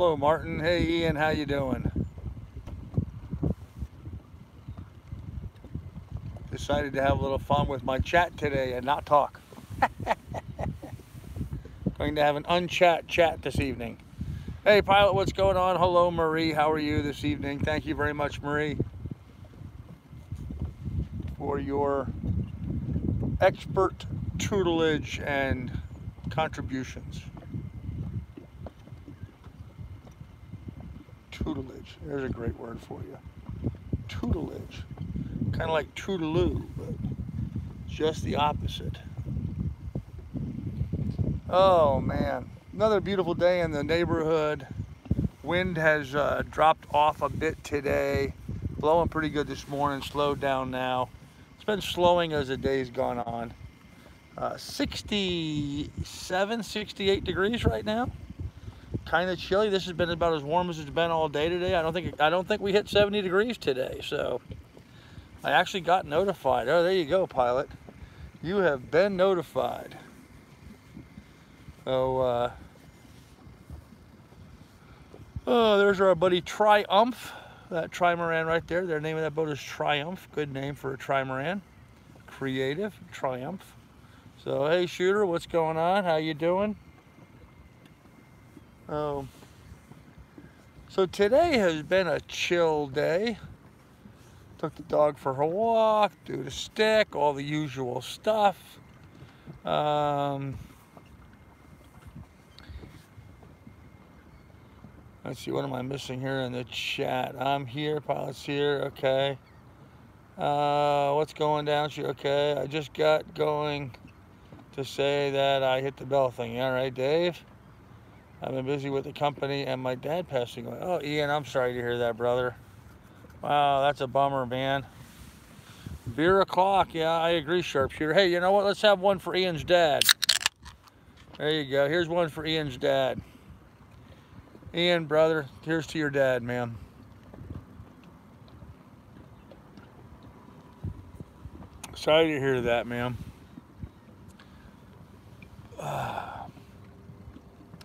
Hello, Martin. Hey, Ian, how you doing? Decided to have a little fun with my chat today and not talk. Going to have an unchat chat this evening. Hey, Pilot, what's going on? Hello, Marie. How are you this evening? Thank you very much, Marie, for your expert tutelage and contributions. Tutelage. There's a great word for you. Tutelage. Kind of like toodaloo, but just the opposite. Oh, man. Another beautiful day in the neighborhood. Wind has dropped off a bit today. Blowing pretty good this morning, slowed down now. It's been slowing as the day's gone on. 67, 68 degrees right now. Kind of chilly. This has been about as warm as it's been all day today. I don't think we hit 70 degrees today. So I actually got notified. Oh, there you go, Pilot. You have been notified. So oh, there's our buddy Triumph. That trimaran right there. Their name of that boat is Triumph. Good name for a trimaran. Creative. Triumph. So hey, Shooter, what's going on? How you doing? Oh, so today has been a chill day. Took the dog for her walk, do the stick, all the usual stuff. Let's see, what am I missing here in the chat? I'm here, Pilot's here, okay. What's going down? Okay, I just got going to say that I hit the bell thing. All right, Dave. I've been busy with the company and my dad passing away. Oh, Ian, I'm sorry to hear that, brother. Wow, that's a bummer, man. Beer o'clock, yeah, I agree, Sharpshooter. Hey, you know what? Let's have one for Ian's dad. There you go. Here's one for Ian's dad. Ian, brother, here's to your dad, man. Sorry to hear that, man.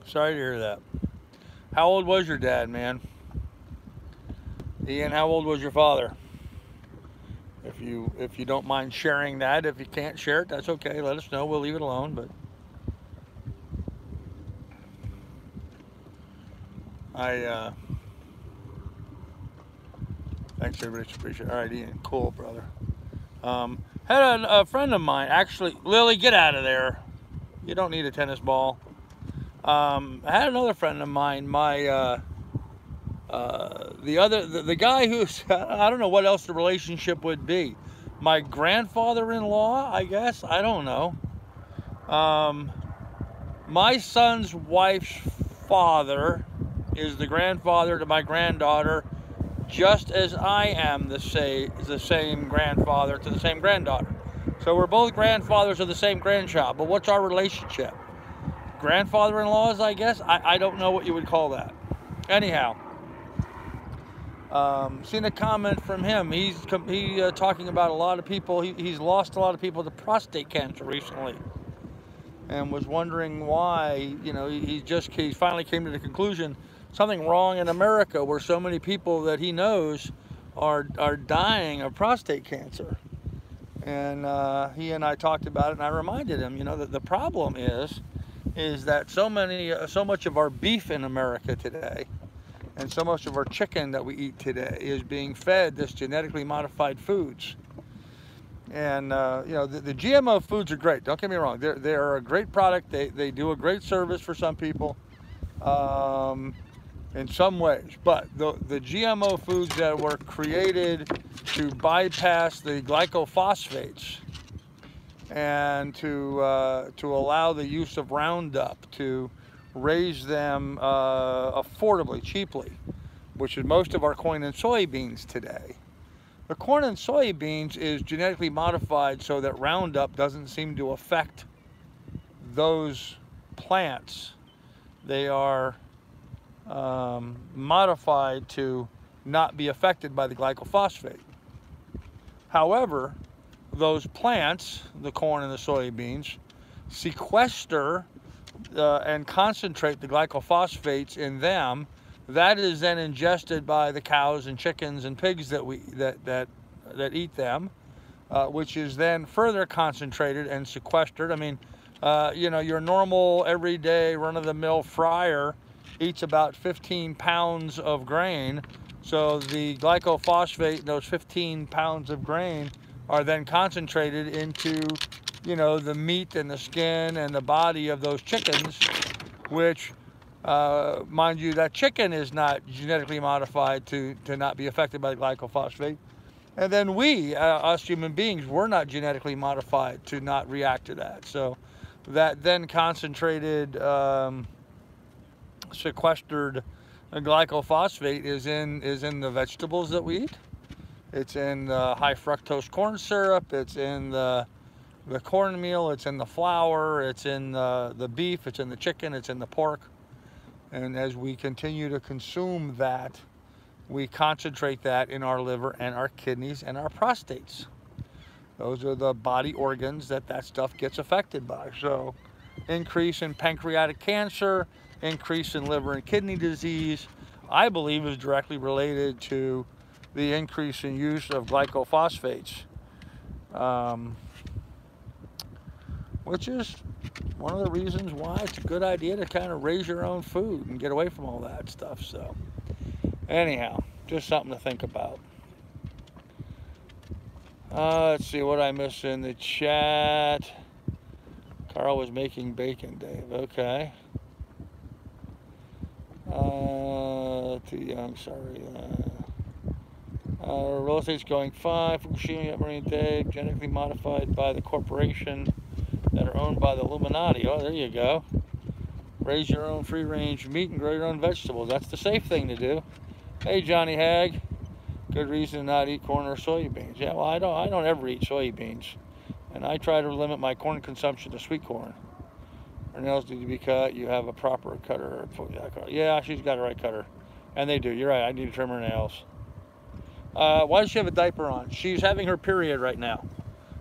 Sorry to hear that. How old was your dad, man? Ian, how old was your father? If you don't mind sharing that, if you can't share it, that's okay. Let us know. We'll leave it alone. But thanks, everybody. Appreciate it. All right, Ian. Cool, brother. Had a friend of mine, actually, Lily, get out of there. You don't need a tennis ball. I had another friend of mine, the guy who's, I don't know what else the relationship would be. My grandfather-in-law, I guess, I don't know. My son's wife's father is the grandfather to my granddaughter, just as I am the same grandfather to the same granddaughter. So we're both grandfathers of the same grandchild, but what's our relationship? Grandfather-in-laws, I guess. I don't know what you would call that. Anyhow, seen a comment from him. He's talking about a lot of people. He's lost a lot of people to prostate cancer recently, and was wondering why. You know, he finally came to the conclusion something wrong in America, where so many people that he knows are dying of prostate cancer. And he and I talked about it, and I reminded him, you know, that the problem is that so much of our beef in America today, and so much of our chicken that we eat today, is being fed this genetically modified foods. And you know, the GMO foods are great. Don't get me wrong; they're a great product. They do a great service for some people, in some ways. But the GMO foods that were created to bypass the glycophosphates, and to allow the use of Roundup to raise them affordably, cheaply, which is most of our corn and soybeans today. The corn and soybeans is genetically modified so that Roundup doesn't seem to affect those plants. They are modified to not be affected by the glycophosphate. However, those plants, the corn and the soybeans, sequester and concentrate the glycophosphates in them That is then ingested by the cows and chickens and pigs that eat them, which is then further concentrated and sequestered. I mean, your normal everyday run-of-the-mill fryer eats about 15 pounds of grain. So the glycophosphate, those 15 pounds of grain, are then concentrated into, the meat and the skin and the body of those chickens, which, mind you, that chicken is not genetically modified to not be affected by the glycophosphate. And then we, us human beings, we're not genetically modified to not react to that. So that then concentrated, sequestered glycophosphate is in the vegetables that we eat. It's in the high fructose corn syrup. It's in the cornmeal. It's in the flour. It's in the beef. It's in the chicken. It's in the pork. And as we continue to consume that, we concentrate that in our liver and our kidneys and our prostates. Those are the body organs that stuff gets affected by. So increase in pancreatic cancer, increase in liver and kidney disease, I believe is directly related to the increase in use of glycophosphates, which is one of the reasons why it's a good idea to kind of raise your own food and get away from all that stuff. So anyhow, just something to think about. Let's see what I missed in the chat. Carl was making bacon, Dave. Okay. Too young, sorry. Real estate's going fine. Fukushima, Marine Dave, genetically modified by the corporation that are owned by the Illuminati. Oh, there you go. Raise your own free-range meat and grow your own vegetables. That's the safe thing to do. Hey, Johnny Hag. Good reason to not eat corn or soybeans. Yeah, well, I don't ever eat soybeans, and I try to limit my corn consumption to sweet corn. Her nails need to be cut. You have a proper cutter. Yeah, she's got a right cutter, and they do. You're right. I need to trim her nails. Why does she have a diaper on? She's having her period right now,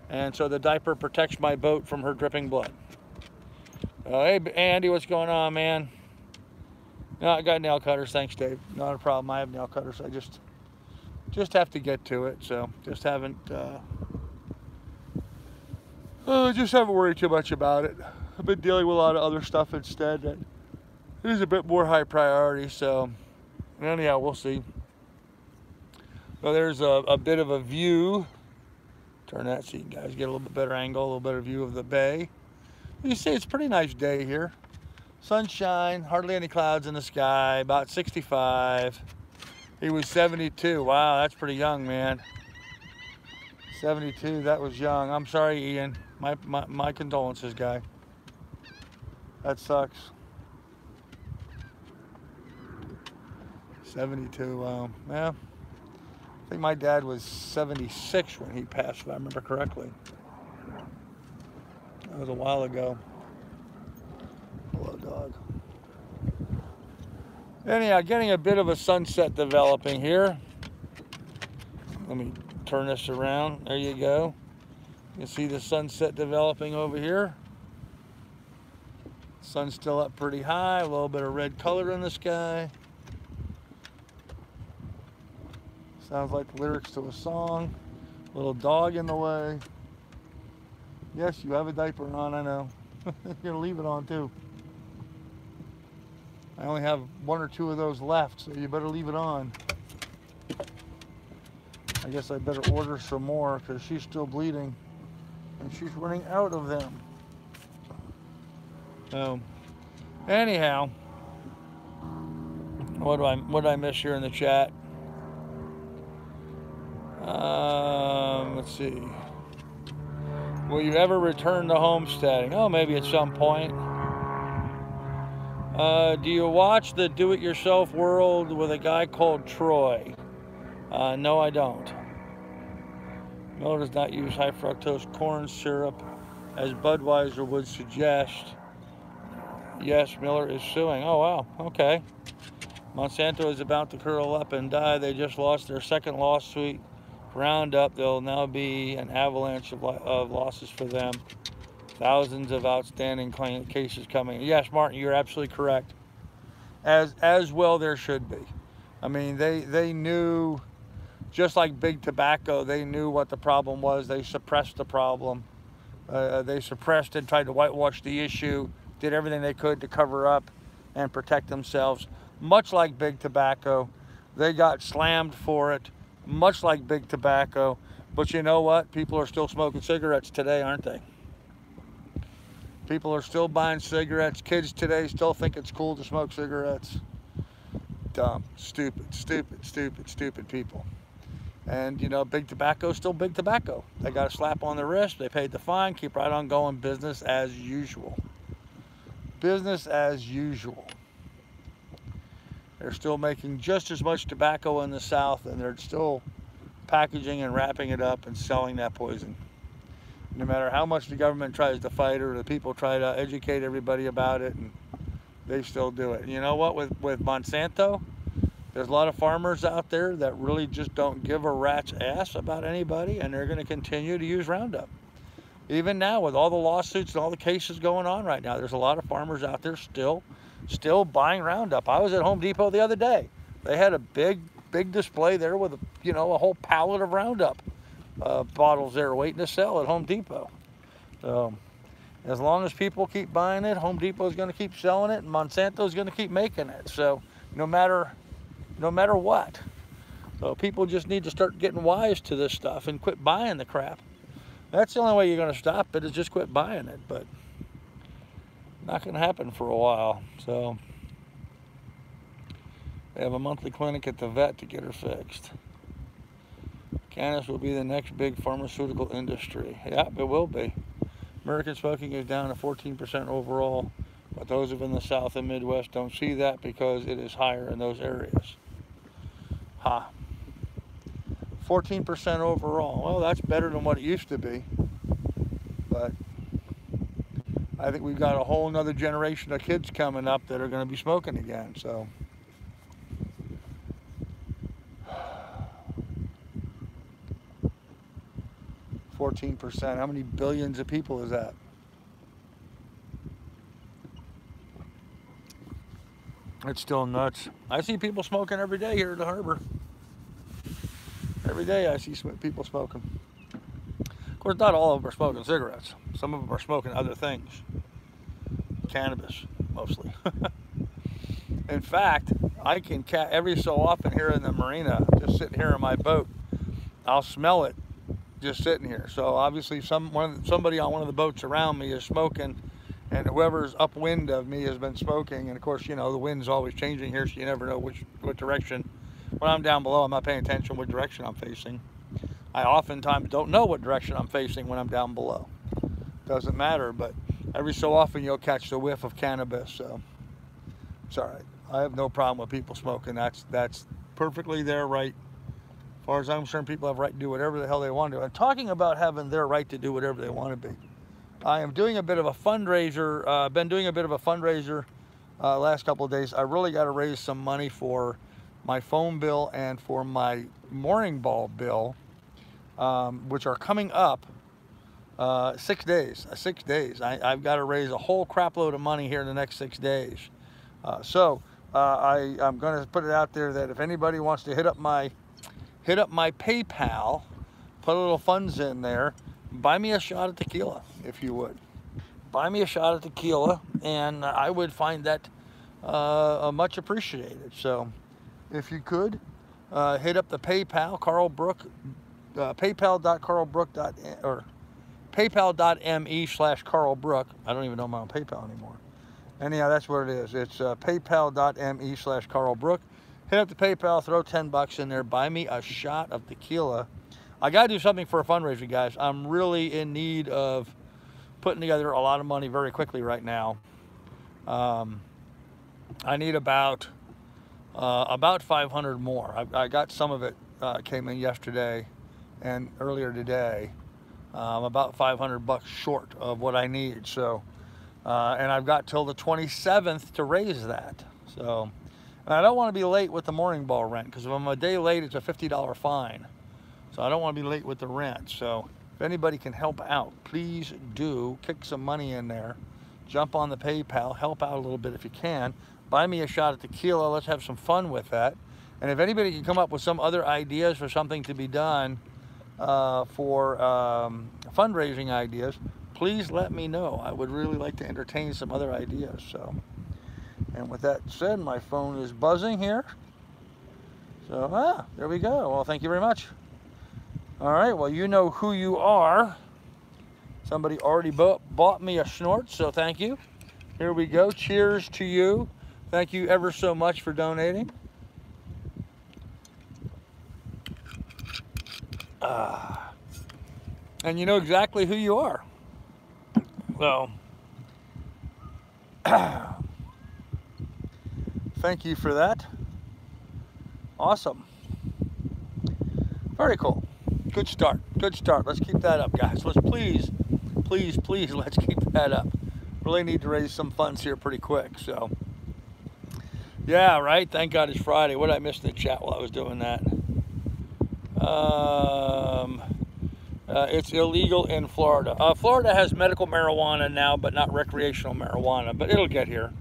and so the diaper protects my boat from her dripping blood. Hey, Andy, what's going on, man? No, I got nail cutters. Thanks, Dave. Not a problem. I have nail cutters. I just have to get to it, so just haven't worried too much about it. I've been dealing with a lot of other stuff instead that is a bit more high priority, so anyhow, we'll see. Well, there's a bit of a view. Turn that so you guys get a little bit better angle, a little better view of the bay. You see, it's a pretty nice day here. Sunshine, hardly any clouds in the sky, about 65. He was 72. Wow, that's pretty young, man. 72, that was young. I'm sorry, Ian. My condolences, guy. That sucks. 72, wow. Yeah. I think my dad was 76 when he passed, if I remember correctly. That was a while ago. Hello, dog. Anyhow, getting a bit of a sunset developing here. Let me turn this around. There you go. You can see the sunset developing over here. Sun's still up pretty high. A little bit of red color in the sky. Sounds like the lyrics to a song. Little dog in the way. Yes, you have a diaper on, I know. You're gonna leave it on too. I only have one or two of those left, so you better leave it on. I guess I better order some more because she's still bleeding and she's running out of them. So, anyhow, what do I miss here in the chat? Let's see. Will you ever return to homesteading? Oh, maybe at some point. Do you watch the do-it-yourself world with a guy called Troy? No, I don't. Miller does not use high fructose corn syrup as Budweiser would suggest. Yes, Miller is suing. Oh, wow. Okay. Monsanto is about to curl up and die. They just lost their second lawsuit. Roundup, there'll now be an avalanche of losses for them. Thousands of outstanding cases coming. Yes, Martin, you're absolutely correct. as well there should be. I mean, they knew, just like big tobacco, they knew what the problem was. They suppressed the problem. They suppressed and tried to whitewash the issue, did everything they could to cover up and protect themselves. Much like big tobacco, they got slammed for it, much like big tobacco. But you know what? People are still smoking cigarettes today, aren't they? People are still buying cigarettes. Kids today still think it's cool to smoke cigarettes. Dumb, stupid, stupid, stupid, stupid people. And you know, big tobacco is still big tobacco. They got a slap on the wrist, they paid the fine, keep right on going, business as usual. Business as usual. They're still making just as much tobacco in the South, and they're still packaging and wrapping it up and selling that poison. No matter how much the government tries to fight it, or the people try to educate everybody about it, and they still do it. And you know what, with Monsanto, there's a lot of farmers out there that really just don't give a rat's ass about anybody, and they're going to continue to use Roundup. Even now, with all the lawsuits and all the cases going on right now, there's a lot of farmers out there still buying Roundup. I was at Home Depot the other day. They had a big display there with a whole pallet of Roundup bottles there waiting to sell at Home Depot. So as long as people keep buying it, Home Depot is going to keep selling it, and Monsanto is going to keep making it. So no matter what. So people just need to start getting wise to this stuff and quit buying the crap. That's the only way you're going to stop it, is just quit buying it. But not going to happen for a while. So they have a monthly clinic at the vet to get her fixed. Cannabis will be the next big pharmaceutical industry. Yeah, it will be. American smoking is down to 14% overall, but those of in the South and Midwest don't see that because it is higher in those areas. 14% overall. Well, that's better than what it used to be. But I think we've got a whole nother generation of kids coming up that are going to be smoking again. So 14%. How many billions of people is that? It's still nuts. I see people smoking every day here at the harbor. Every day I see people smoking. Of course, not all of them are smoking cigarettes. Some of them are smoking other things. Cannabis, mostly. In fact, I can every so often here in the marina, just sitting here in my boat, I'll smell it just sitting here. So obviously somebody on one of the boats around me is smoking, and whoever's upwind of me has been smoking. And of course, you know, the wind's always changing here, so you never know what direction. When I'm down below, I'm not paying attention what direction I'm facing. I oftentimes don't know what direction I'm facing when I'm down below. Doesn't matter, but every so often you'll catch the whiff of cannabis, so it's all right. I have no problem with people smoking. That's perfectly their right. As far as I'm concerned, people have a right to do whatever the hell they want to do. And talking about having their right to do whatever they want to be, I am doing a bit of a fundraiser, been doing a bit of a fundraiser last couple of days. I really got to raise some money for my phone bill and for my mooring ball bill, which are coming up 6 days. 6 days. I've got to raise a whole crap load of money here in the next 6 days. I'm going to put it out there that if anybody wants to hit up my PayPal, put a little funds in there, buy me a shot of tequila, if you would. Buy me a shot of tequila, and I would find that much appreciated. So if you could, hit up the PayPal, Carl Brook, paypal.me/Carl Brook. I don't even know my own PayPal anymore. Anyhow, that's what it is. It's paypal.me/Carl Brook. Hit up the PayPal, throw 10 bucks in there, buy me a shot of tequila. I got to do something for a fundraiser, guys. I'm really in need of putting together a lot of money very quickly right now. I need about 500 more. I got some of it came in yesterday and earlier today. I'm about 500 bucks short of what I need. So, and I've got till the 27th to raise that. So, and I don't want to be late with the mooring ball rent, because if I'm a day late, it's a $50 fine. So I don't want to be late with the rent. So if anybody can help out, please do kick some money in there. Jump on the PayPal, help out a little bit if you can. buy me a shot of tequila. Let's have some fun with that. And if anybody can come up with some other ideas for something to be done for fundraising ideas, please let me know. I would really like to entertain some other ideas. So, and with that said, my phone is buzzing here. So, there we go. Well, thank you very much. All right, well, you know who you are. Somebody already bought me a snort, so thank you. Here we go. Cheers to you. Thank you ever so much for donating. And you know exactly who you are. So, thank you for that. Awesome. Very cool. Good start. Good start. Let's keep that up, guys. Let's please, let's keep that up. Really need to raise some funds here pretty quick. So, yeah, right. Thank God it's Friday. What did I miss in the chat while I was doing that? It's illegal in Florida. Florida has medical marijuana now, but not recreational marijuana. But it'll get here.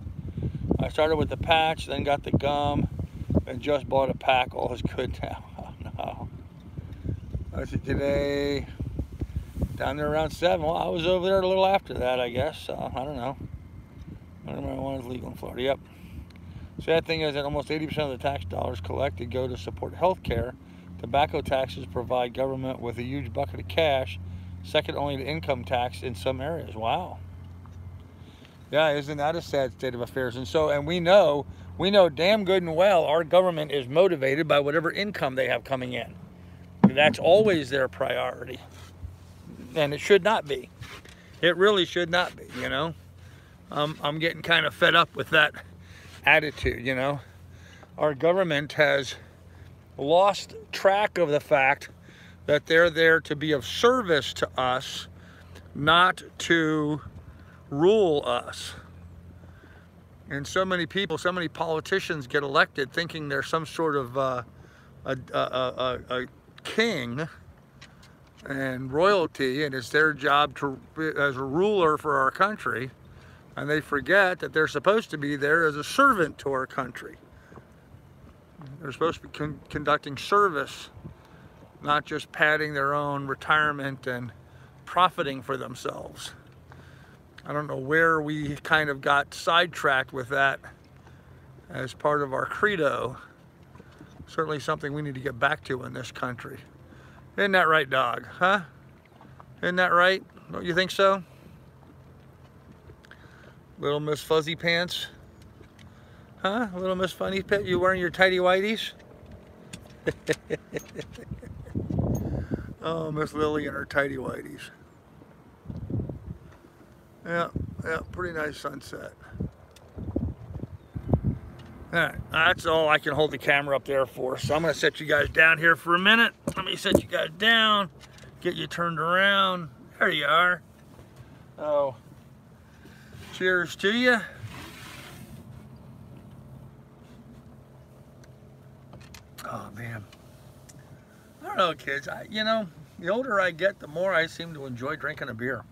I started with the patch, then got the gum, and just bought a pack. All is good now. Oh no. I see today down there around 7. Well, I was over there a little after that, I guess. So I don't know. Medical marijuana is legal in Florida. Yep. Sad thing is that almost 80% of the tax dollars collected go to support health care. Tobacco taxes provide government with a huge bucket of cash, second only to income tax in some areas. Wow. Yeah, isn't that a sad state of affairs? And we know damn good and well our government is motivated by whatever income they have coming in. That's always their priority. And it should not be. It really should not be, you know. I'm getting kind of fed up with that attitude, you know. Our government has lost track of the fact that they're there to be of service to us, not to rule us. And so many people, so many politicians get elected thinking they're some sort of a king and royalty, and it's their job to, as a ruler for our country, and they forget that they're supposed to be there as a servant to our country. They're supposed to be conducting service, not just padding their own retirement and profiting for themselves. I don't know where we kind of got sidetracked with that as part of our credo. Certainly something we need to get back to in this country. Isn't that right, dog? Huh? Isn't that right? Don't you think so? Little Miss Fuzzy Pants? Huh? Little Miss Funny Pit, you wearing your tighty whities? Oh, Miss Lily and her tighty whities. Yeah, pretty nice sunset. Alright, that's all I can hold the camera up there for. So I'm going to set you guys down here for a minute. Let me set you guys down, get you turned around. There you are. Oh, cheers to you. Oh man, I don't know, kids. You know, the older I get, the more I seem to enjoy drinking a beer.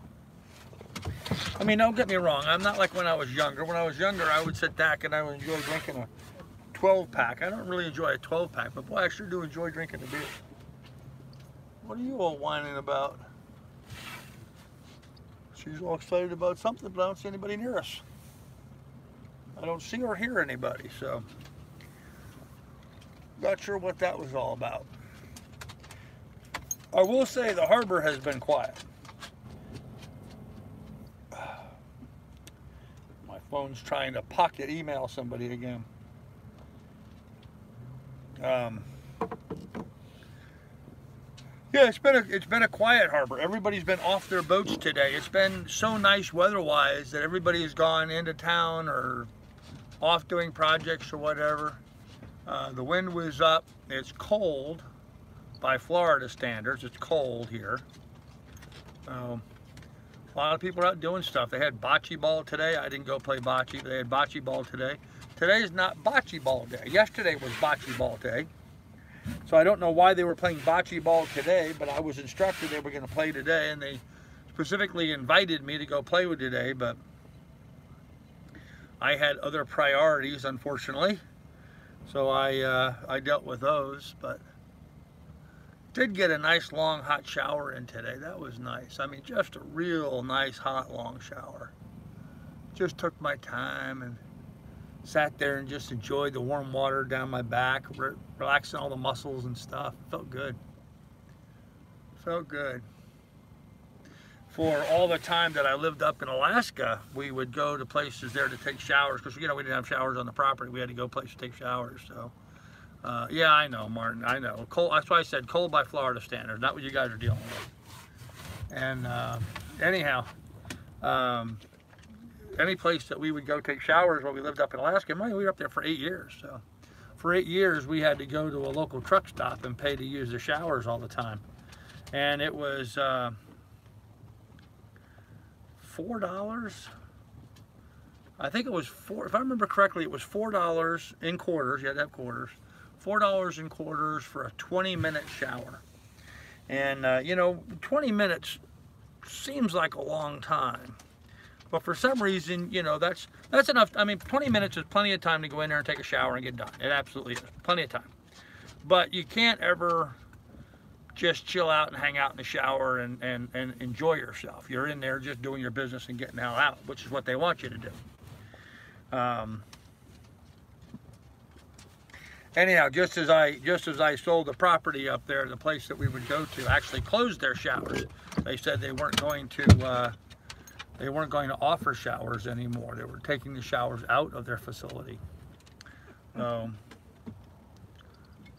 I mean, don't get me wrong. I'm not like when I was younger. When I was younger, I would sit back and I would enjoy drinking a 12-pack. I don't really enjoy a 12-pack, but boy, I sure do enjoy drinking a beer. What are you all whining about? She's all excited about something, but I don't see anybody near us. I don't see or hear anybody, so not sure what that was all about. I will say the harbor has been quiet. My phone's trying to pocket email somebody again. Yeah, it's been a quiet harbor. Everybody's been off their boats today. It's been so nice weather-wise that everybody has gone into town or off doing projects or whatever. The wind was up. It's cold by Florida standards. It's cold here. A lot of people are out doing stuff. They had bocce ball today. I didn't go play bocce, but they had bocce ball today. Today's not bocce ball day. Yesterday was bocce ball day. So I don't know why they were playing bocce ball today, but I was instructed they were going to play today, and they specifically invited me to go play with today, but I had other priorities, unfortunately, so I dealt with those, but did get a nice long hot shower in today. That was nice. I mean, just a real nice hot long shower. Just took my time and sat there and just enjoyed the warm water down my back, relaxing all the muscles and stuff. Felt good. Felt good. For all the time that I lived up in Alaska, we would go to places there to take showers, because, you know, we didn't have showers on the property. We had to go places to take showers. So, yeah, I know, Martin, I know. Cold, that's why I said cold by Florida standards, not what you guys are dealing with. And anyhow, any place that we would go take showers while we lived up in Alaska, we were up there for 8 years. So, for 8 years, we had to go to a local truck stop and pay to use the showers all the time. And it was $4. I think it was if I remember correctly, it was $4 in quarters. You had to have quarters. $4 in quarters for a 20-minute shower. And you know, 20 minutes seems like a long time, but for some reason, you know, that's enough. I mean, 20 minutes is plenty of time to go in there and take a shower and get done. It absolutely is plenty of time. But you can't ever just chill out and hang out in the shower and enjoy yourself. You're in there just doing your business and getting the hell out, which is what they want you to do. Anyhow, just as I sold the property up there, the place that we would go to actually closed their showers. They said they weren't going to offer showers anymore. They were taking the showers out of their facility. So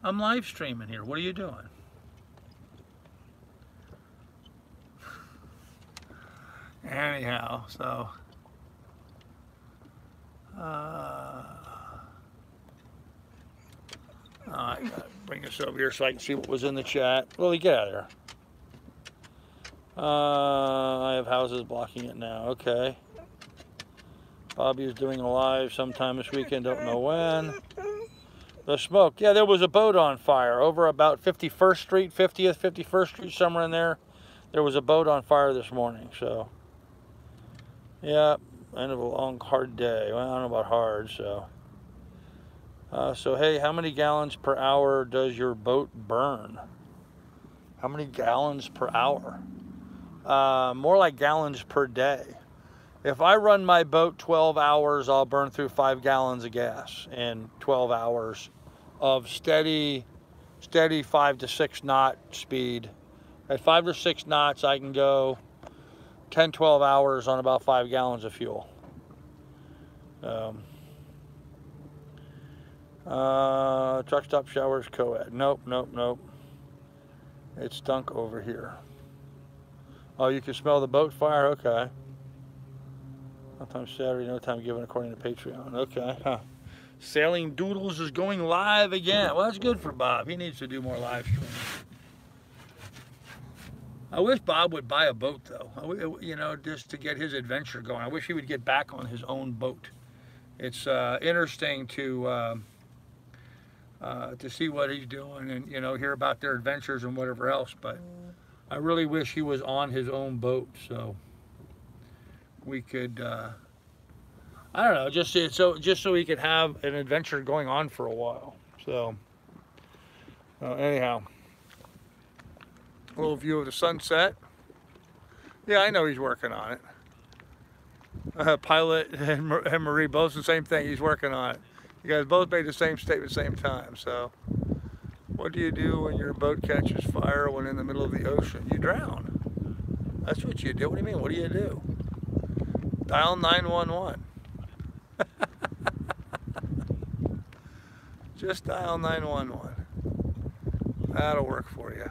I'm live streaming here. What are you doing? Anyhow, so I gotta bring this over here so I can see what was in the chat. Lily, get out of there. I have houses blocking it now. Okay. Bobby is doing a live sometime this weekend. Don't know when. The smoke. Yeah, there was a boat on fire over about 51st Street, 50th, 51st Street, somewhere in there. There was a boat on fire this morning. So, yeah, end of a long, hard day. Well, I don't know about hard, so. So, hey, how many gallons per hour does your boat burn? How many gallons per hour? More like gallons per day. If I run my boat 12 hours, I'll burn through 5 gallons of gas in 12 hours of steady 5 to 6 knot speed. At 5 or 6 knots, I can go 10, 12 hours on about 5 gallons of fuel. Truck stop showers co-ed. Nope. It stunk over here. Oh, you can smell the boat fire? Okay. Sometime Saturday, no time given according to Patreon. Okay, huh. Sailing Doodles is going live again. Well, that's good for Bob. He needs to do more live streaming. I wish Bob would buy a boat, though. You know, just to get his adventure going. I wish he would get back on his own boat. It's interesting to see what he's doing and, you know, hear about their adventures and whatever else. But I really wish he was on his own boat, so we could, I don't know, just so he could have an adventure going on for a while. So, anyhow, a little view of the sunset. Yeah, I know he's working on it. Pilot and Marie both the same thing. He's working on it. You guys both made the same statement at the same time. So, what do you do when your boat catches fire when in the middle of the ocean? You drown. That's what you do. What do you mean? What do you do? Dial 911. Just dial 911. That'll work for you.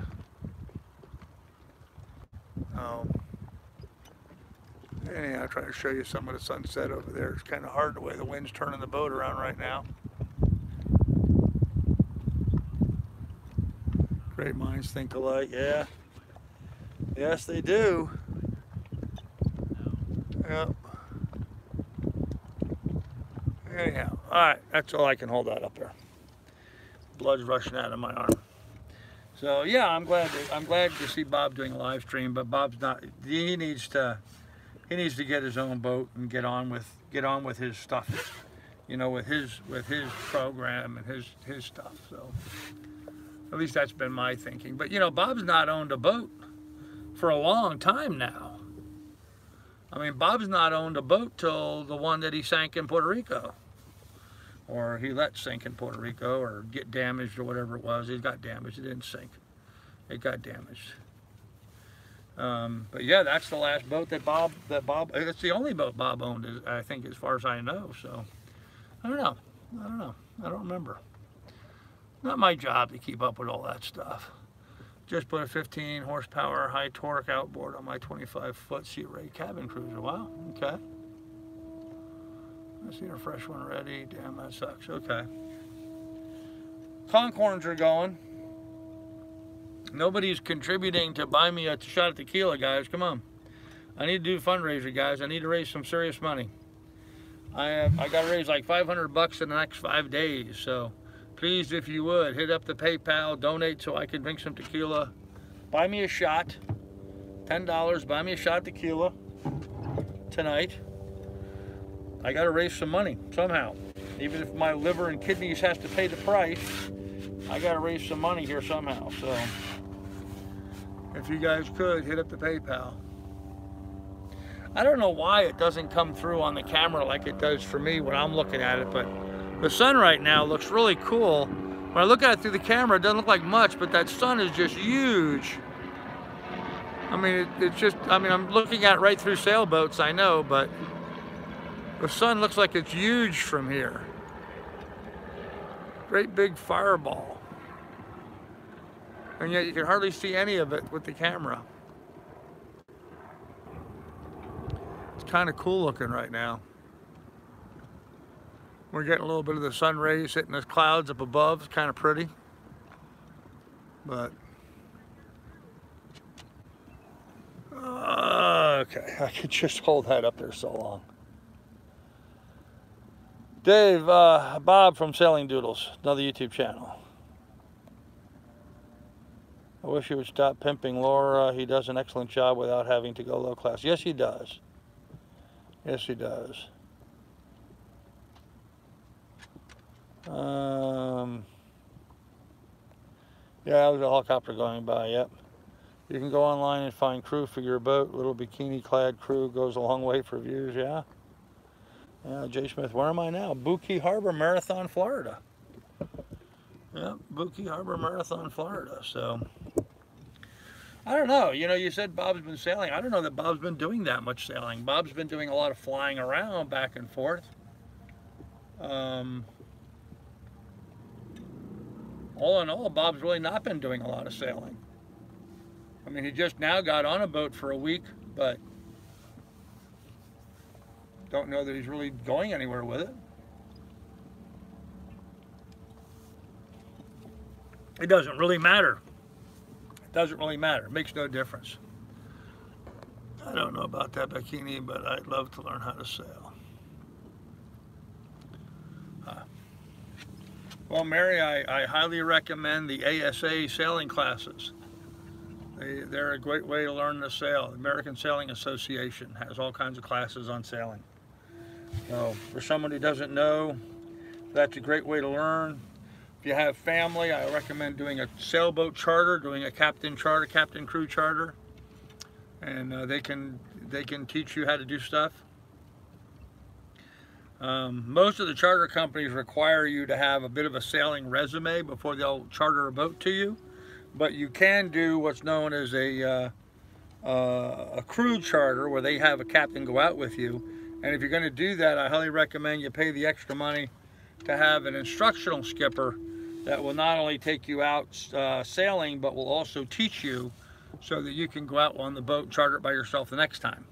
Anyhow, I'll try to show you some of the sunset over there. It's kind of hard the way the wind's turning the boat around right now. Great minds think alike, yeah. Yes, they do. Yep. Anyhow, all right, that's all I can hold that up there. Blood's rushing out of my arm. So yeah, I'm glad to see Bob doing a live stream, but Bob's not. He needs to he needs to get his own boat and get on with his stuff, you know, with his program and his stuff. So at least that's been my thinking. But you know, Bob's not owned a boat for a long time now. I mean, Bob's not owned a boat till the one that he sank in Puerto Rico, or he let sink in Puerto Rico, or get damaged, or whatever it was. It got damaged. It didn't sink. It got damaged. But yeah, that's the last boat that Bob. It's the only boat Bob owned, I think, as far as I know. So I don't know. I don't remember. Not my job to keep up with all that stuff. Just put a 15 horsepower high torque outboard on my 25-foot Sea Ray cabin cruiser. Wow, okay. I see a fresh one ready. Damn, that sucks. Okay. Concorns are going. Nobody's contributing to buy me a shot of tequila, guys. Come on. I need to do a fundraiser, guys. I need to raise some serious money. I got to raise like $500 in the next 5 days, so please, if you would, hit up the PayPal, donate so I can drink some tequila. Buy me a shot, $10, buy me a shot of tequila tonight. I got to raise some money somehow. Even if my liver and kidneys has to pay the price, I got to raise some money here somehow. So if you guys could, hit up the PayPal. I don't know why it doesn't come through on the camera like it does for me when I'm looking at it, but the sun right now looks really cool. When I look at it through the camera, it doesn't look like much, but that sun is just huge. I mean, it's just, I mean, I'm looking at it right through sailboats, I know, but the sun looks like it's huge from here. Great big fireball. And yet you can hardly see any of it with the camera. It's kind of cool looking right now. We're getting a little bit of the sun rays hitting the clouds up above. It's kind of pretty. But, okay, I could just hold that up there so long. Dave, Bob from Sailing Doodles, another YouTube channel. I wish he would stop pimping Laura. He does an excellent job without having to go low class. Yes, he does. Yes, he does. Yeah, that was a helicopter going by, yep. You can go online and find crew for your boat. Little bikini-clad crew goes a long way for views, yeah. Yeah, Jay Smith, where am I now? Bookie Harbor, Marathon, Florida. Yep, Bookie Harbor, Marathon, Florida. So, I don't know. You know, you said Bob's been sailing. I don't know that Bob's been doing that much sailing. Bob's been doing a lot of flying around back and forth. All in all, Bob's really not been doing a lot of sailing. I mean, he just now got on a boat for a week, but don't know that he's really going anywhere with it. It doesn't really matter. It doesn't really matter. It makes no difference. I don't know about that bikini, but I'd love to learn how to sail. Well, Mary, I highly recommend the ASA sailing classes. They're a great way to learn to sail. The American Sailing Association has all kinds of classes on sailing. So for someone who doesn't know, that's a great way to learn. If you have family, I recommend doing a sailboat charter, doing a captain charter, captain crew charter, and they can teach you how to do stuff. Most of the charter companies require you to have a bit of a sailing resume before they'll charter a boat to you, but you can do what's known as a crew charter, where they have a captain go out with you. And if you're going to do that, I highly recommend you pay the extra money to have an instructional skipper that will not only take you out sailing, but will also teach you so that you can go out on the boat and charter it by yourself the next time.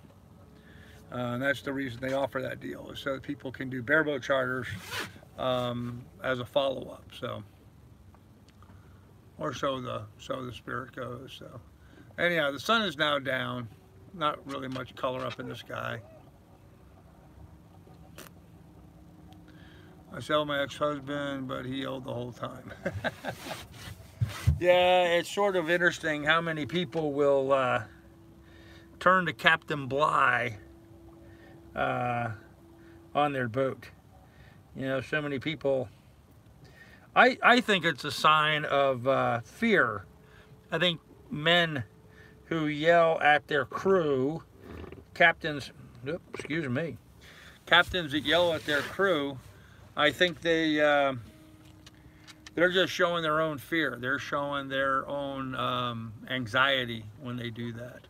And that's the reason they offer that deal, is so that people can do bareboat charters as a follow-up. So, or so the spirit goes. So, anyhow, the sun is now down. Not really much color up in the sky. I sailed my ex-husband, but he yelled the whole time. Yeah, it's sort of interesting how many people will turn to Captain Bligh on their boat. You know, so many people. I think it's a sign of fear. I think men who yell at their crew, captains that yell at their crew, I think they're just showing their own fear. They're showing their own anxiety when they do that.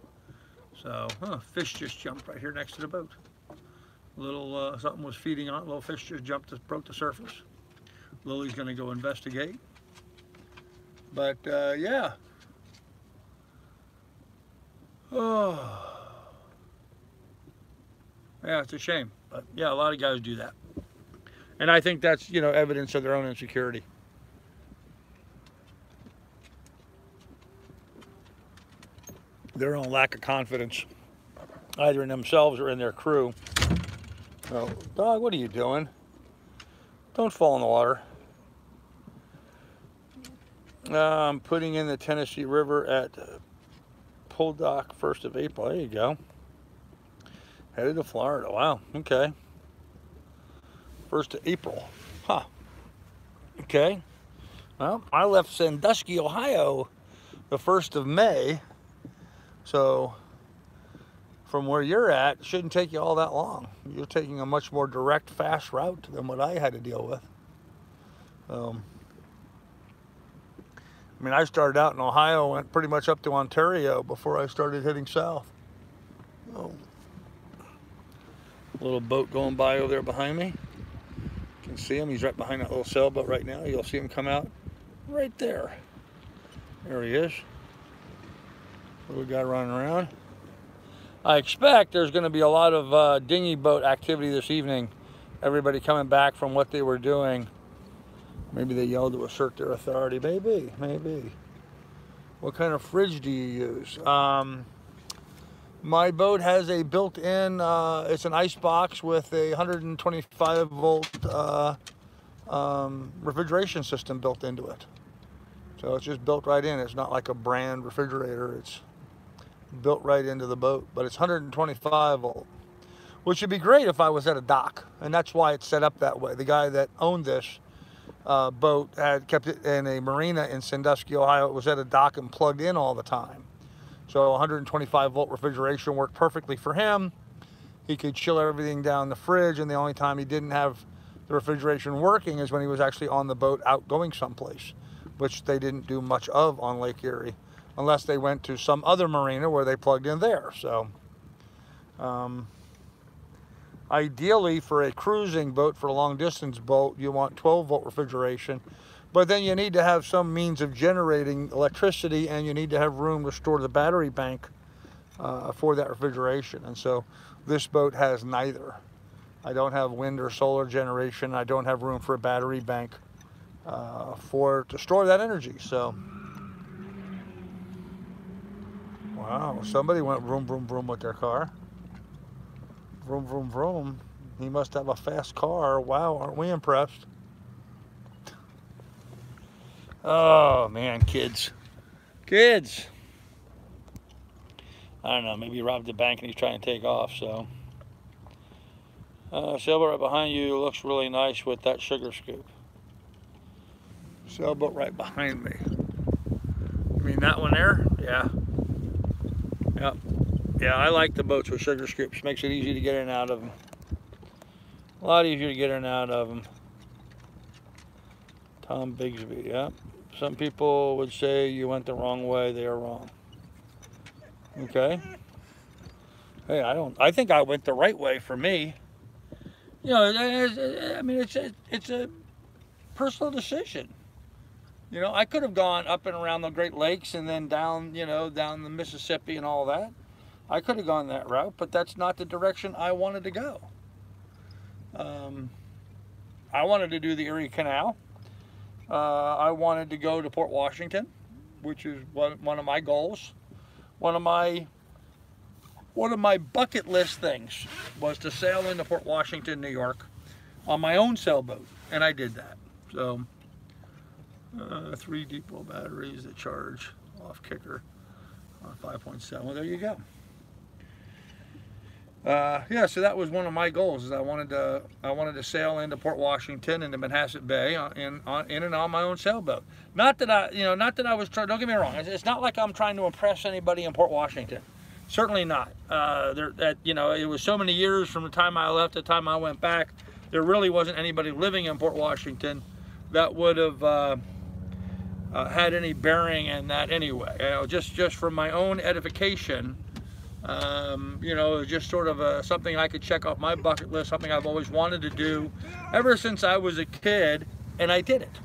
So, fish just jumped right here next to the boat. Little something was feeding on it. Little fish just broke the surface. Lily's going to go investigate. But yeah. Oh. Yeah, it's a shame. But yeah, a lot of guys do that. And I think that's, you know, evidence of their own insecurity. Their own lack of confidence, either in themselves or in their crew. Oh, dog, what are you doing? Don't fall in the water. I'm putting in the Tennessee River at Pull Dock 1st of April. There you go. Headed to Florida. Wow. Okay. 1st of April. Huh. Okay. Well, I left Sandusky, Ohio the 1st of May. So from where you're at, it shouldn't take you all that long. You're taking a much more direct, fast route than what I had to deal with. I mean, I started out in Ohio, went pretty much up to Ontario before I started heading south. Oh. Little boat going by over there behind me. You can see him. He's right behind that little sailboat right now. You'll see him come out right there. There he is. Little guy running around. I expect there's going to be a lot of dinghy boat activity this evening. Everybody coming back from what they were doing. Maybe they yelled to assert their authority. Maybe, maybe. What kind of fridge do you use? My boat has a built-in, it's an ice box with a 125 volt refrigeration system built into it. So it's just built right in. It's not like a brand refrigerator. It's built right into the boat, but it's 125 volt, which would be great if I was at a dock, and that's why it's set up that way. The guy that owned this boat had kept it in a marina in Sandusky, Ohio. It was at a dock and plugged in all the time. So 125 volt refrigeration worked perfectly for him. He could chill everything down the fridge, and the only time he didn't have the refrigeration working is when he was actually on the boat out going someplace, which they didn't do much of on Lake Erie, unless they went to some other marina where they plugged in there. So ideally for a cruising boat, for a long distance boat, you want 12 volt refrigeration, but then you need to have some means of generating electricity, and you need to have room to store the battery bank for that refrigeration. And so this boat has neither. I don't have wind or solar generation. I don't have room for a battery bank to store that energy. So wow, somebody went vroom, vroom, vroom with their car. Vroom, vroom, vroom. He must have a fast car. Wow, aren't we impressed? Oh, man, kids. Kids. I don't know, maybe he robbed the bank and he's trying to take off, so. Sailboat right behind you looks really nice with that sugar scoop. Sailboat right behind me. You mean that one there? Yeah. Yep. Yeah, I like the boats with sugar scoops. Makes it easy to get in and out of them. A lot easier to get in and out of them. Tom Bigsby, yeah. Some people would say you went the wrong way. They are wrong. Okay. Hey, I think I went the right way for me. You know, I mean, it's a personal decision. You know, I could have gone up and around the Great Lakes and then down, you know, down the Mississippi and all that. I could have gone that route, but that's not the direction I wanted to go. I wanted to do the Erie Canal. I wanted to go to Port Washington, which is one of my goals. One of my bucket list things was to sail into Port Washington, New York, on my own sailboat, and I did that. So, 3 depot batteries that charge off kicker on 5.7. Well, there you go. Yeah, so that was one of my goals. Is I wanted to sail into Port Washington and the Manhasset Bay in and on my own sailboat. Not that I was trying. Don't get me wrong. It's not like I'm trying to impress anybody in Port Washington. Certainly not. It was so many years from the time I left to the time I went back. There really wasn't anybody living in Port Washington that would have had any bearing in that anyway. Just for my own edification. Just sort of something I could check off my bucket list, something I've always wanted to do ever since I was a kid, and I did it.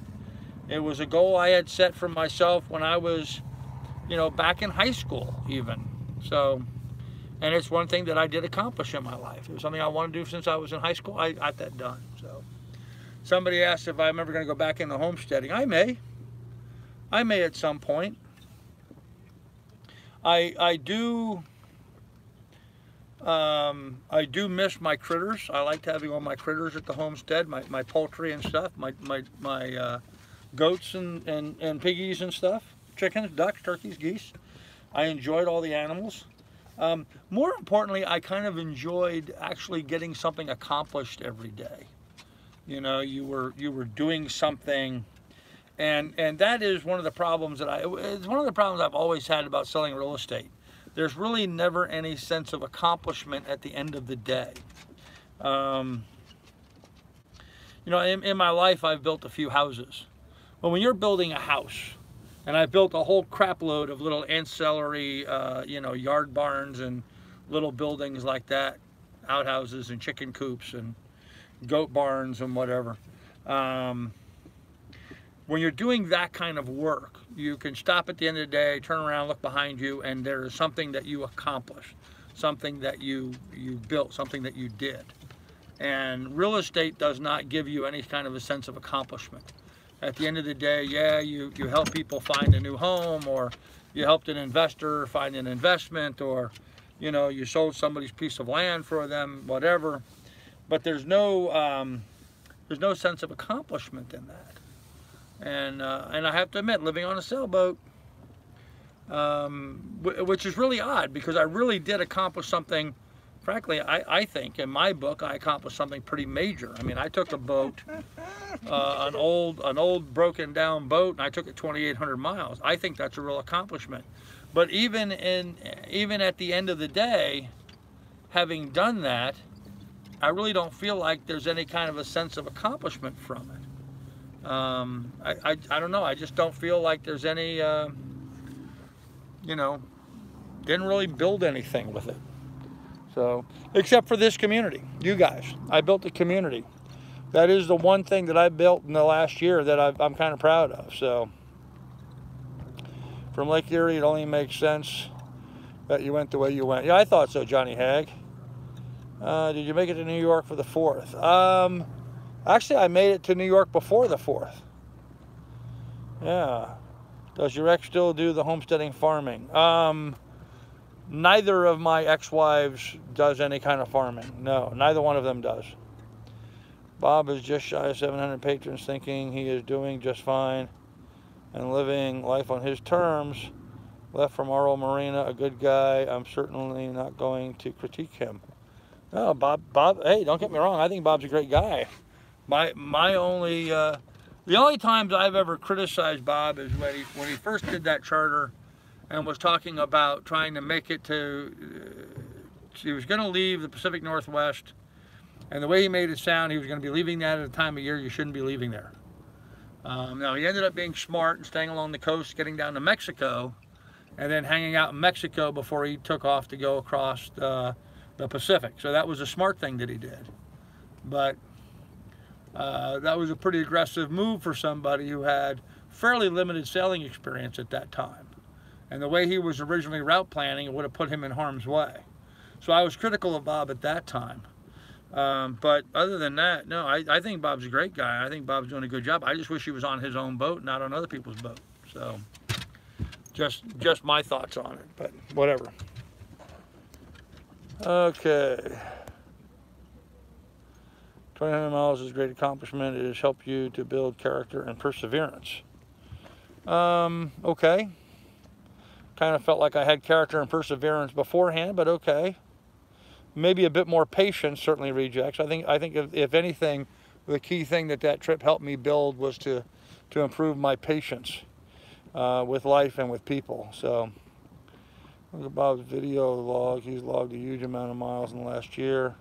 It was a goal I had set for myself when I was, back in high school even. So, and it's one thing that I did accomplish in my life. It was something I wanted to do since I was in high school. I got that done. So, somebody asked if I'm ever going to go back into homesteading. I may at some point. I do miss my critters. I liked having all my critters at the homestead, my poultry and stuff, my goats and piggies and stuff, chickens, ducks, turkeys, geese. I enjoyed all the animals. More importantly, I kind of enjoyed actually getting something accomplished every day. You were doing something, and that is one of the problems it's one of the problems I've always had about selling real estate. There's really never any sense of accomplishment at the end of the day. In my life, I've built a few houses. But when you're building a house, and I built a whole crap load of little ancillary, yard barns and little buildings like that, outhouses and chicken coops and goat barns and whatever. When you're doing that kind of work, you can stop at the end of the day, turn around, look behind you, and there is something that you accomplished, something that you built, something that you did. And real estate does not give you any kind of a sense of accomplishment. At the end of the day, yeah, you help people find a new home, or you helped an investor find an investment, or you sold somebody's piece of land for them, whatever. But there's no sense of accomplishment in that. And I have to admit, living on a sailboat, which is really odd, because I really did accomplish something. Frankly, I think in my book I accomplished something pretty major. I mean, I took a boat, an old broken down boat, and I took it 2,800 miles. I think that's a real accomplishment. But even at the end of the day, having done that, I really don't feel like there's any kind of a sense of accomplishment from it. I don't know. I just don't feel like there's any, didn't really build anything with it. So, except for this community, you guys. I built a community. That is the one thing that I built in the last year that I'm kind of proud of. So, from Lake Erie, it only makes sense that you went the way you went. Yeah, I thought so, Johnny Hag. Did you make it to New York for the 4th? Actually, I made it to New York before the 4th. Yeah. Does your ex still do the homesteading farming? Neither of my ex-wives does any kind of farming. No, neither one of them does. Bob is just shy of 700 patrons, thinking he is doing just fine and living life on his terms. Left from Oro Marina, a good guy. I'm certainly not going to critique him. No, Bob, hey, don't get me wrong. I think Bob's a great guy. My only, the only times I've ever criticized Bob is when he first did that charter and was talking about trying to make it to, he was going to leave the Pacific Northwest, and the way he made it sound, he was going to be leaving that at a time of year you shouldn't be leaving there. Now, he ended up being smart and staying along the coast, getting down to Mexico, and then hanging out in Mexico before he took off to go across the Pacific. So that was a smart thing that he did. But that was a pretty aggressive move for somebody who had fairly limited sailing experience at that time. And the way he was originally route planning, it would have put him in harm's way. So I was critical of Bob at that time. But other than that, no, I think Bob's a great guy. I think Bob's doing a good job. I just wish he was on his own boat, not on other people's boat. So just my thoughts on it, but whatever. Okay. 2,100 miles is a great accomplishment. It has helped you to build character and perseverance. Okay. Kind of felt like I had character and perseverance beforehand, but okay. maybe a bit more patience, certainly, Rejects. I think if anything, the key thing that trip helped me build was to improve my patience with life and with people. So look at Bob's video log. He's logged a huge amount of miles in the last year.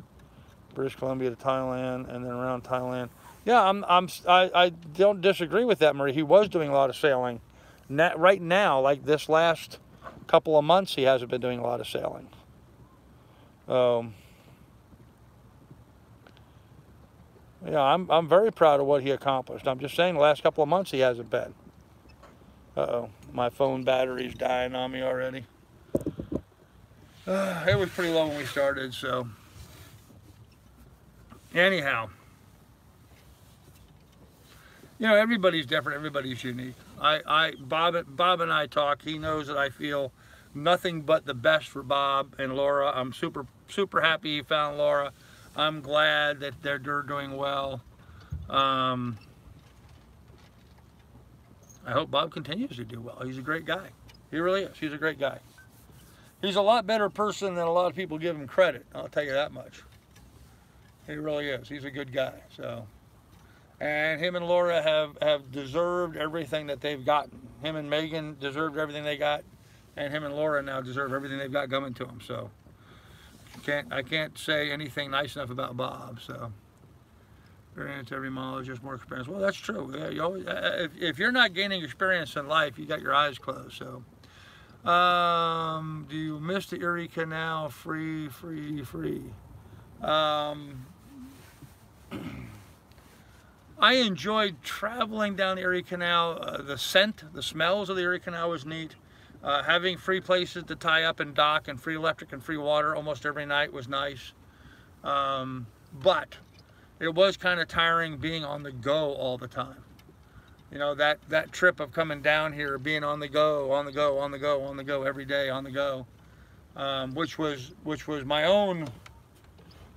British Columbia to Thailand, and then around Thailand. Yeah, I don't disagree with that, Marie. He was doing a lot of sailing. Right now, like this last couple of months, he hasn't been doing a lot of sailing. Yeah, I'm very proud of what he accomplished. I'm just saying, the last couple of months he hasn't been. Uh-oh, my phone battery's dying on me already. It was pretty low when we started, so anyhow. You know, everybody's different, everybody's unique. Bob and I talk. He knows that I feel nothing but the best for Bob and Laura. I'm super happy he found Laura. I'm glad that they're doing well. I hope Bob continues to do well. He's a great guy. He really is. He's a great guy. He's a lot better person than a lot of people give him credit. I'll tell you that much. He really is. He's a good guy. So, and him and Laura have deserved everything that they've gotten. Him and Megan deserved everything they got, and him and Laura now deserve everything they've got coming to them. So, I can't say anything nice enough about Bob. So, experience every mile is just more experience. Well, that's true. Yeah, you always, if you're not gaining experience in life, you got your eyes closed. So, do you miss the Erie Canal? Free. I enjoyed traveling down the Erie Canal. The scent, the smells of the Erie Canal was neat. Having free places to tie up and dock and free electric and free water almost every night was nice. But it was kind of tiring being on the go all the time. You know, that trip of coming down here, being on the go every day, on the go, which was my own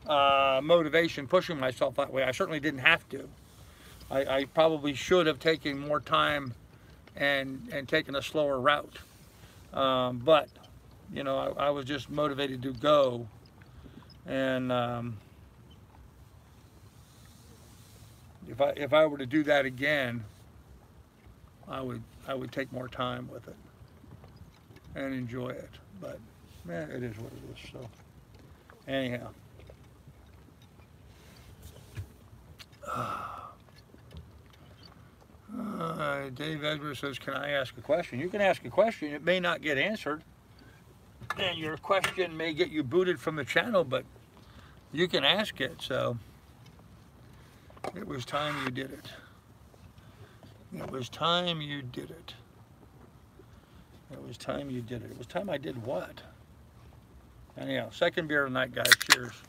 motivation, pushing myself that way. I certainly didn't have to. I probably should have taken more time and taken a slower route. But, you know, I was just motivated to go. And if I were to do that again, I would take more time with it and enjoy it. But, man, it is what it is. So, anyhow. Dave Edwards says, can I ask a question? You can ask a question. It may not get answered. And your question may get you booted from the channel, but you can ask it. So it was time you did it. It was time you did it. It was time you did it. It was time I did what? Anyhow, second beer of the night, guys. Cheers.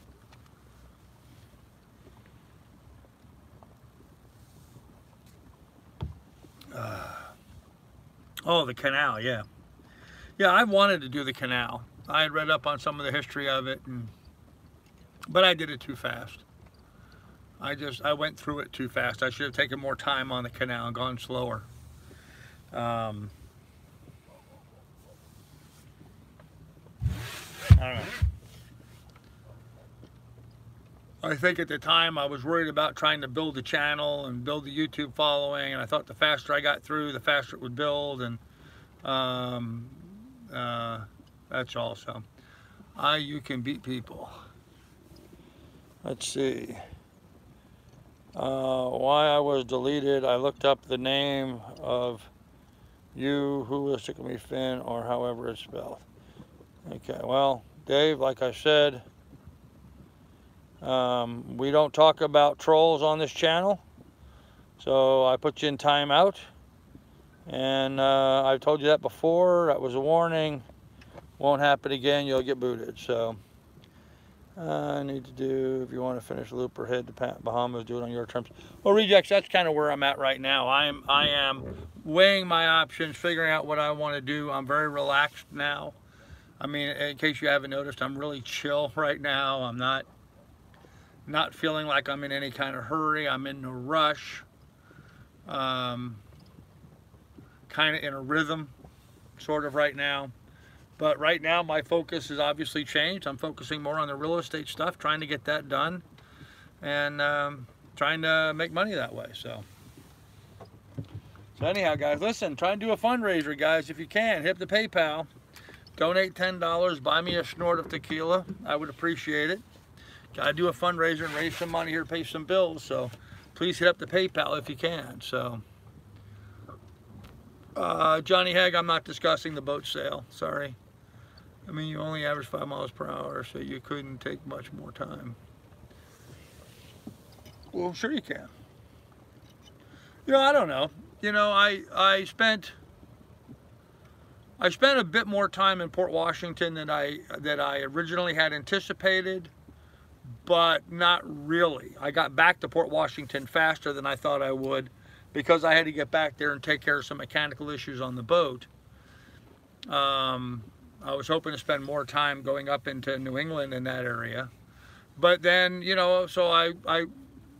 Oh, the canal, yeah. Yeah, I wanted to do the canal. I had read up on some of the history of it, but I did it too fast. I went through it too fast. I should have taken more time on the canal and gone slower. I don't know. I think at the time I was worried about trying to build a channel and build the YouTube following, and I thought the faster I got through, the faster it would build, and that's all. So, you can beat people. Let's see. Why I was deleted, I looked up the name of you, who was tickle me Finn, or however it's spelled. Okay, well, Dave, like I said, we don't talk about trolls on this channel, so I put you in timeout, and I've told you that before. That was a warning. Won't happen again. You'll get booted. So I need to do, if you want to finish loop or head to Bahamas, do it on your terms. Well, Rejects, that's kind of where I'm at right now. I am weighing my options, figuring out what I want to do. I'm very relaxed now. I mean, in case you haven't noticed, I'm really chill right now. I'm not feeling like I'm in any kind of hurry. I'm in no rush. Kind of in a rhythm, sort of right now. But right now, my focus has obviously changed. I'm focusing more on the real estate stuff, trying to get that done, and trying to make money that way. So anyhow, guys, listen, try and do a fundraiser, guys, if you can. Hit the PayPal. Donate $10. Buy me a snort of tequila. I would appreciate it. Got to do a fundraiser and raise some money here to pay some bills. So please hit up the PayPal if you can. So, Johnny Hag, I'm not discussing the boat sale. Sorry. I mean, you only average 5 miles per hour, so you couldn't take much more time. Well, sure you can. You know, I don't know. You know, I spent a bit more time in Port Washington than I originally had anticipated, but not really. I got back to Port Washington faster than I thought I would because I had to get back there and take care of some mechanical issues on the boat. I was hoping to spend more time going up into New England in that area. But then, you know, so I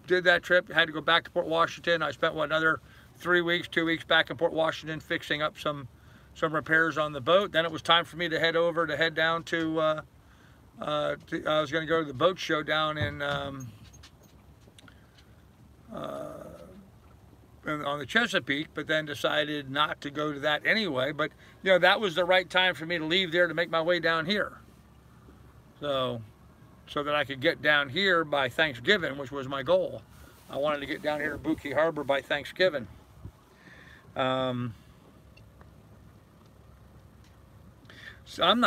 did that trip, had to go back to Port Washington. I spent, what, another 3 weeks, 2 weeks back in Port Washington fixing up some repairs on the boat. Then it was time for me to head down to, I was going to go to the boat show down in on the Chesapeake, but then decided not to go to that anyway. But, you know, that was the right time for me to leave there to make my way down here. So that I could get down here by Thanksgiving, which was my goal. I wanted to get down here to Buki Harbor by Thanksgiving. So I'm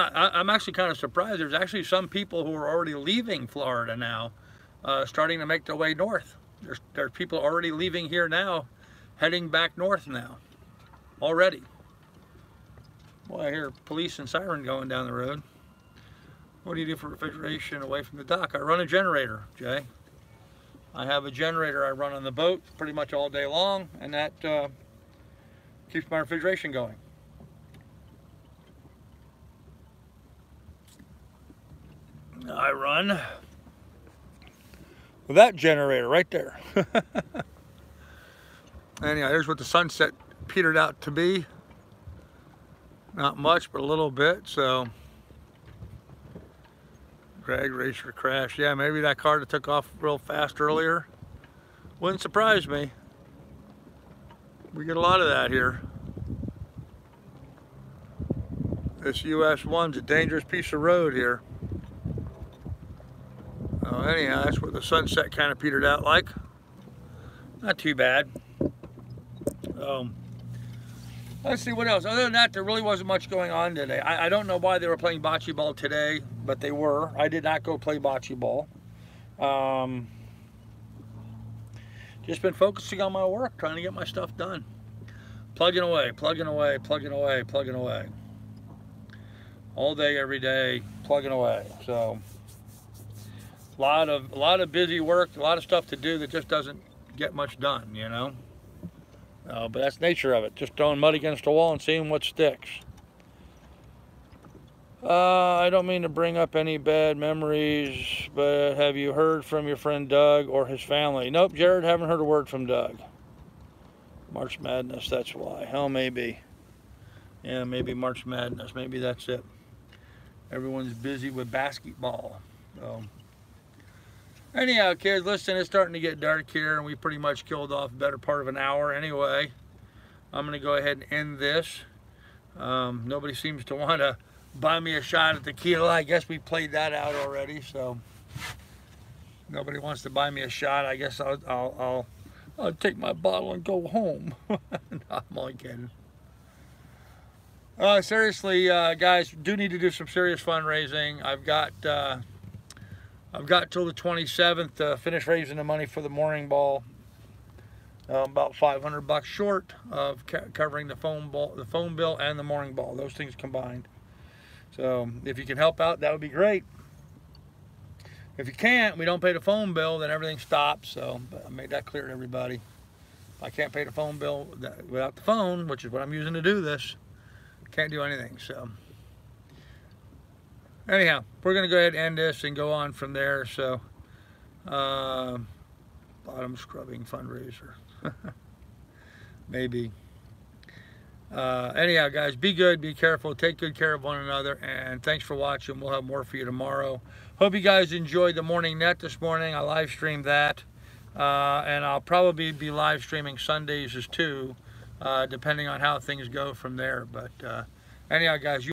actually kind of surprised. There's actually some people who are already leaving Florida now, starting to make their way north. There's people already leaving here now, heading back north now, already. Well, I hear police and siren going down the road. What do you do for refrigeration away from the dock? I run a generator, Jay. I have a generator I run on the boat pretty much all day long, and that keeps my refrigeration going. I run with that generator right there. Anyhow, here's what the sunset petered out to be. Not much, but a little bit. So, drag racer crash. Yeah, maybe that car that took off real fast earlier. Wouldn't surprise me. We get a lot of that here. This US 1's a dangerous piece of road here. Oh, anyhow, that's where the sunset kind of petered out like. Not too bad. Let's see what else. Other than that, there really wasn't much going on today. I don't know why they were playing bocce ball today, but they were. I did not go play bocce ball. Just been focusing on my work, trying to get my stuff done. Plugging away, plugging away, plugging away, plugging away. All day, every day, plugging away. So, a lot of busy work, a lot of stuff to do that just doesn't get much done, you know. But that's the nature of it. Just throwing mud against the wall and seeing what sticks. I don't mean to bring up any bad memories, but have you heard from your friend Doug or his family? Nope, Jared, haven't heard a word from Doug. March Madness, that's why. Hell, maybe. Yeah, maybe March Madness. Maybe that's it. Everyone's busy with basketball. So, anyhow, kids, listen, it's starting to get dark here, and we pretty much killed off a better part of an hour anyway. I'm going to go ahead and end this. Nobody seems to want to buy me a shot at tequila. I guess we played that out already, so nobody wants to buy me a shot. I guess I'll take my bottle and go home. No, I'm only kidding. Seriously, guys, do need to do some serious fundraising. I've got till the 27th to finish raising the money for the mooring ball. About $500 short of covering the phone bill and the mooring ball. Those things combined. So if you can help out, that would be great. If you can't, we don't pay the phone bill, then everything stops. So I made that clear to everybody. If I can't pay the phone bill without the phone, which is what I'm using to do this, can't do anything. So anyhow, we're going to go ahead and end this and go on from there. So, bottom scrubbing fundraiser. Maybe. Anyhow, guys, be good, be careful, take good care of one another, and thanks for watching. We'll have more for you tomorrow. Hope you guys enjoyed the morning net this morning. I live streamed that, and I'll probably be live streaming Sundays too, depending on how things go from there. But anyhow, guys,